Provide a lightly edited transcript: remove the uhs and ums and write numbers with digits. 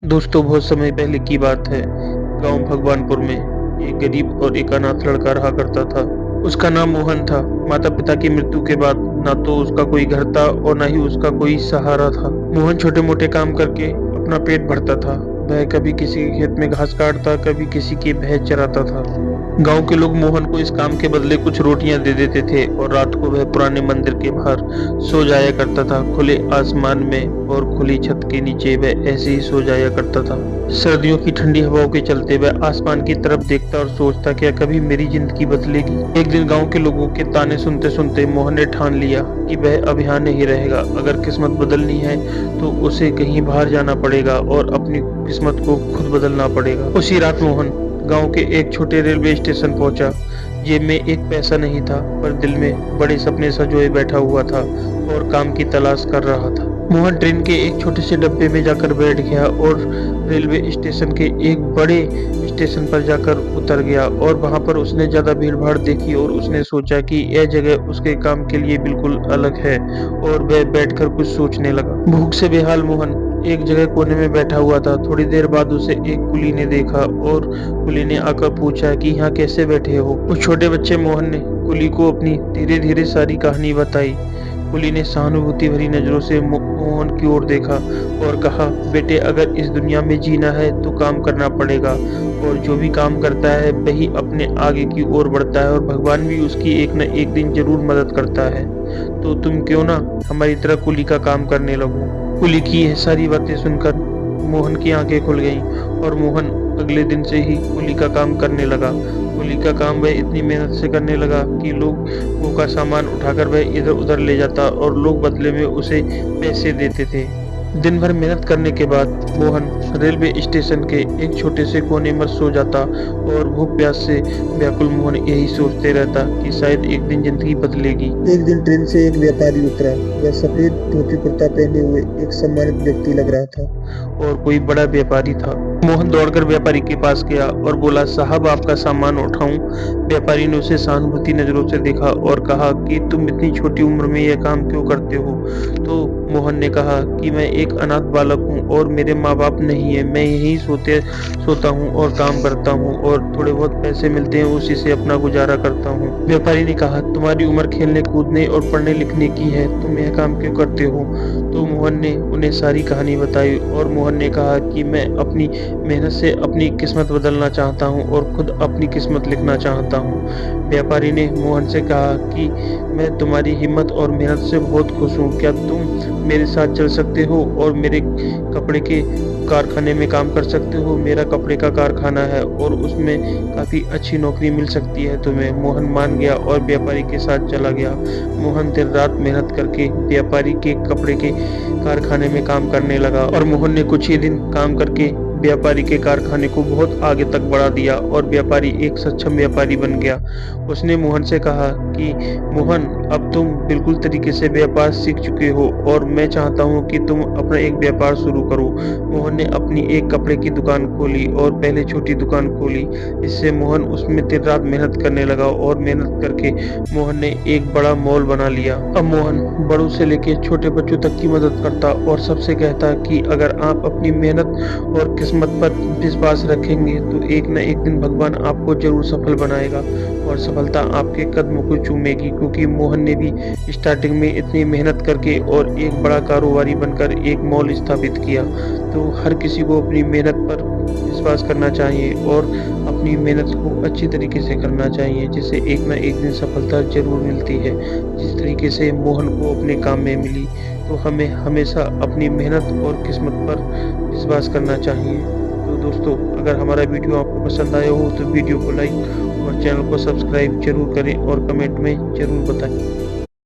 दोस्तों बहुत समय पहले की बात है। गांव भगवानपुर में एक गरीब और एक अनाथ लड़का रहा करता था। उसका नाम मोहन था। माता पिता की मृत्यु के बाद ना तो उसका कोई घर था और ना ही उसका कोई सहारा था। मोहन छोटे मोटे काम करके अपना पेट भरता था। वह कभी किसी के खेत में घास काटता, कभी किसी की भैंस चराता था। गांव के लोग मोहन को इस काम के बदले कुछ रोटियां दे देते थे और रात को वह पुराने मंदिर के बाहर सो जाया करता था, खुले आसमान में और खुली छत के नीचे वह ऐसे ही सो जाया करता था। सर्दियों की ठंडी हवाओं के चलते वह आसमान की तरफ देखता और सोचता, क्या कभी मेरी जिंदगी बदलेगी। एक दिन गांव के लोगों के ताने सुनते सुनते मोहन ने ठान लिया कि वह अब यहाँ नहीं रहेगा। अगर किस्मत बदलनी है तो उसे कहीं बाहर जाना पड़ेगा और अपनी किस्मत को खुद बदलना पड़ेगा। उसी रात मोहन गांव के एक छोटे रेलवे स्टेशन पहुंचा। जेब में एक पैसा नहीं था, पर दिल में बड़े सपने संजोए बैठा हुआ था और काम की तलाश कर रहा था। मोहन ट्रेन के एक छोटे से डब्बे में जाकर बैठ गया और रेलवे स्टेशन के एक बड़े स्टेशन पर जाकर उतर गया। और वहां पर उसने ज्यादा भीड़ भाड़ देखी और उसने सोचा कि यह जगह उसके काम के लिए बिल्कुल अलग है, और वह बैठकर कुछ सोचने लगा। भूख से बेहाल मोहन एक जगह कोने में बैठा हुआ था। थोड़ी देर बाद उसे एक कुली ने देखा और कुली ने आकर पूछा कि यहाँ कैसे बैठे हो। उस छोटे बच्चे मोहन ने कुली को अपनी धीरे धीरे सारी कहानी बताई। कुली ने सहानुभूति भरी नजरों से मोहन की ओर देखा और कहा, बेटे, अगर इस दुनिया में जीना है तो काम करना पड़ेगा, और जो भी काम करता है वही अपने आगे की ओर बढ़ता है, और भगवान भी उसकी एक न एक दिन जरूर मदद करता है। तो तुम क्यों ना हमारी तरह कुली का काम करने लगो। कुली की यह सारी बातें सुनकर मोहन की आंखें खुल गईं और मोहन अगले दिन से ही कुली का काम करने लगा। कुली का काम वह इतनी मेहनत से करने लगा कि लोगों का सामान उठाकर वह इधर उधर ले जाता और लोग बदले में उसे पैसे देते थे। दिन भर मेहनत करने के बाद मोहन रेलवे स्टेशन के एक छोटे से कोने में सो जाता और भूख प्यास से व्याकुल मोहन यही सोचते रहता कि शायद एक दिन जिंदगी बदलेगी। एक दिन ट्रेन से एक व्यापारी उतरा। वह सफेद धोती कुर्ता पहने हुए एक सम्मानित व्यक्ति लग रहा था। और कोई बड़ा व्यापारी था। मोहन दौड़कर व्यापारी के पास गया और बोला, साहब, आपका सामान उठाऊं। व्यापारी ने उसे सहानुभूति नजरों से देखा और कहा कि तुम इतनी छोटी उम्र में यह काम क्यों करते हो। तो मोहन ने कहा कि मैं एक अनाथ बालक हूँ और मेरे माँ बाप नहीं है। मैं यहीं सोता हूँ और काम करता हूँ, और थोड़े बहुत पैसे मिलते हैं, उसी से अपना गुजारा करता हूँ। व्यापारी ने कहा, तुम्हारी उम्र खेलने कूदने और पढ़ने लिखने की है, तुम यह काम क्यों करते हो। तो मोहन ने उन्हें सारी कहानी बताई और मोहन ने कहा कि मैं अपनी मेहनत से अपनी किस्मत बदलना चाहता हूँ और खुद अपनी किस्मत लिखना चाहता हूँ। व्यापारी ने मोहन से कहा कि मैं तुम्हारी हिम्मत और मेहनत से बहुत खुश हूँ। क्या तुम मेरे साथ चल सकते हो और मेरे कपड़े के कारखाने में काम कर सकते हो। मेरा कपड़े का कारखाना है और उसमें काफ़ी अच्छी नौकरी मिल सकती है तुम्हें। मोहन मान गया और व्यापारी के साथ चला गया। मोहन दिन रात मेहनत करके व्यापारी के कपड़े के कारखाने में काम करने लगा, और मोहन ने कुछ ही दिन काम करके व्यापारी के कारखाने को बहुत आगे तक बढ़ा दिया और व्यापारी एक सक्षम व्यापारी बन गया। उसने मोहन से कहा कि मोहन, अब तुम बिल्कुल तरीके से व्यापार सीख चुके हो और मैं चाहता हूं कि तुम अपना एक व्यापार शुरू करो। मोहन ने अपनी एक कपड़े की दुकान खोली और पहले छोटी दुकान खोली। इससे मोहन उसमें दिन रात मेहनत करने लगा और मेहनत करके मोहन ने एक बड़ा मॉल बना लिया। अब मोहन बड़ों से लेके छोटे बच्चों तक की मदद करता और सबसे कहता कि अगर आप अपनी मेहनत और किस्मत पर विश्वास रखेंगे तो एक न एक दिन भगवान आपको जरूर सफल बनाएगा और सफलता आपके कदमों को चूमेगी। क्योंकि मोहन ने भी स्टार्टिंग में इतनी मेहनत करके और एक बड़ा कारोबारी बनकर एक मॉल स्थापित किया। तो हर किसी को अपनी मेहनत पर विश्वास करना चाहिए और अपनी मेहनत को अच्छी तरीके से करना चाहिए, जिससे एक न एक दिन सफलता जरूर मिलती है। जिस तरीके से मोहन को अपने काम में मिली, तो हमें हमेशा अपनी मेहनत और किस्मत पर विश्वास करना चाहिए। तो दोस्तों, अगर हमारा वीडियो आपको पसंद आया हो तो वीडियो को लाइक और चैनल को सब्सक्राइब जरूर करें और कमेंट में जरूर बताएं।